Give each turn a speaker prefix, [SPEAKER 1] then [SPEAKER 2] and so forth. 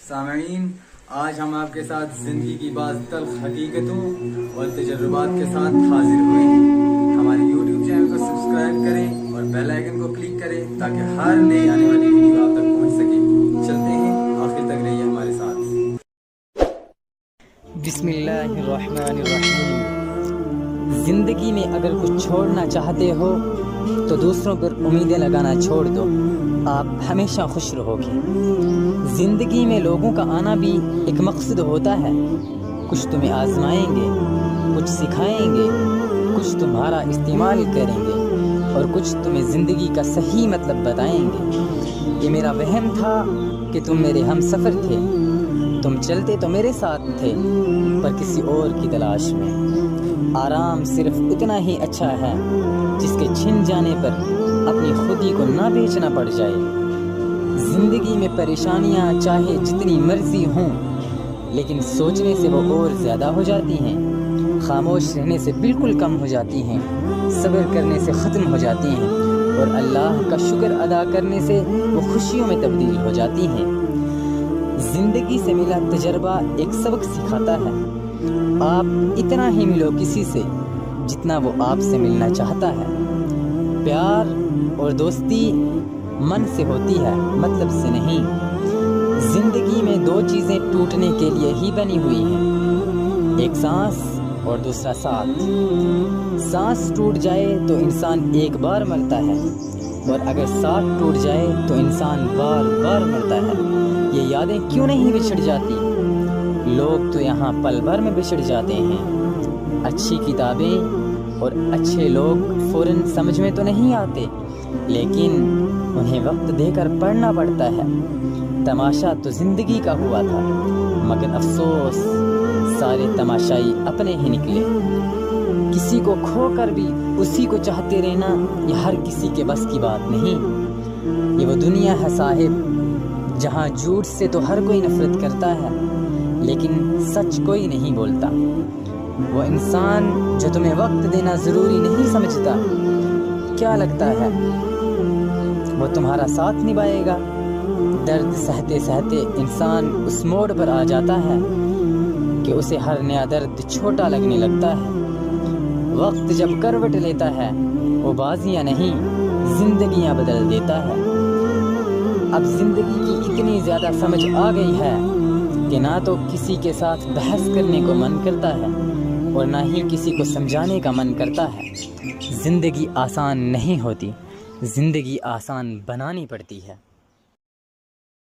[SPEAKER 1] سامعین، آج ہم آپ کے ساتھ زندگی کی بعض تلخ حقیقتوں اور تجربات کے ساتھ حاضر ہوئے ہیں۔ ہمارے یوٹیوب چینل کو سبسکرائب کریں اور بیل آئیکن کو کلک کریں تاکہ ہر نئی آنے والی ویڈیو آپ تک پہنچ سکے۔ چلتے ہیں، آخر تک رہیے ہمارے ساتھ۔
[SPEAKER 2] بسم اللہ الرحمن الرحیم۔ زندگی میں اگر کچھ چھوڑنا چاہتے ہو تو دوسروں پر امیدیں لگانا چھوڑ دو، آپ ہمیشہ خوش رہو گے۔ زندگی میں لوگوں کا آنا بھی ایک مقصد ہوتا ہے، کچھ تمہیں آزمائیں گے، کچھ سکھائیں گے، کچھ تمہارا استعمال کریں گے اور کچھ تمہیں زندگی کا صحیح مطلب بتائیں گے۔ یہ میرا وہم تھا کہ تم میرے ہم سفر تھے، تم چلتے تو میرے ساتھ تھے پر کسی اور کی تلاش میں۔ آرام صرف اتنا ہی اچھا ہے جس کے چھن جانے پر اپنی خودی کو نہ بیچنا پڑ جائے۔ زندگی میں پریشانیاں چاہے جتنی مرضی ہوں لیکن سوچنے سے وہ اور زیادہ ہو جاتی ہیں، خاموش رہنے سے بالکل کم ہو جاتی ہیں، صبر کرنے سے ختم ہو جاتی ہیں اور اللہ کا شکر ادا کرنے سے وہ خوشیوں میں تبدیل ہو جاتی ہیں۔ زندگی سے ملا تجربہ ایک سبق سکھاتا ہے۔ آپ اتنا ہی ملو کسی سے جتنا وہ آپ سے ملنا چاہتا ہے۔ پیار اور دوستی من سے ہوتی ہے، مطلب سے نہیں۔ زندگی میں دو چیزیں ٹوٹنے کے لیے ہی بنی ہوئی ہیں، ایک سانس اور دوسرا ساتھ۔ سانس ٹوٹ جائے تو انسان ایک بار مرتا ہے اور اگر ساتھ ٹوٹ جائے تو انسان بار بار مرتا ہے۔ یہ یادیں کیوں نہیں بچھڑ جاتی؟ لوگ تو یہاں پل بھر میں بچھڑ جاتے ہیں۔ اچھی کتابیں اور اچھے لوگ فوراً سمجھ میں تو نہیں آتے لیکن انہیں وقت دے کر پڑھنا پڑتا ہے۔ تماشا تو زندگی کا ہوا تھا مگر افسوس سارے تماشائی اپنے ہی نکلے۔ کسی کو کھو کر بھی اسی کو چاہتے رہنا یہ ہر کسی کے بس کی بات نہیں۔ یہ وہ دنیا ہے صاحب جہاں جھوٹ سے تو ہر کوئی نفرت کرتا ہے لیکن سچ کوئی نہیں بولتا۔ وہ انسان جو تمہیں وقت دینا ضروری نہیں سمجھتا، کیا لگتا ہے وہ تمہارا ساتھ نبھائے گا؟ درد سہتے سہتے انسان اس موڑ پر آ جاتا ہے کہ اسے ہر نیا درد چھوٹا لگنے لگتا ہے۔ وقت جب کروٹ لیتا ہے وہ بازیاں نہیں زندگیاں بدل دیتا ہے۔ اب زندگی کی اتنی زیادہ سمجھ آ گئی ہے کہ نہ تو کسی کے ساتھ بحث کرنے کو من کرتا ہے اور نہ ہی کسی کو سمجھانے کا من کرتا ہے۔ زندگی آسان نہیں ہوتی، زندگی آسان بنانی پڑتی ہے۔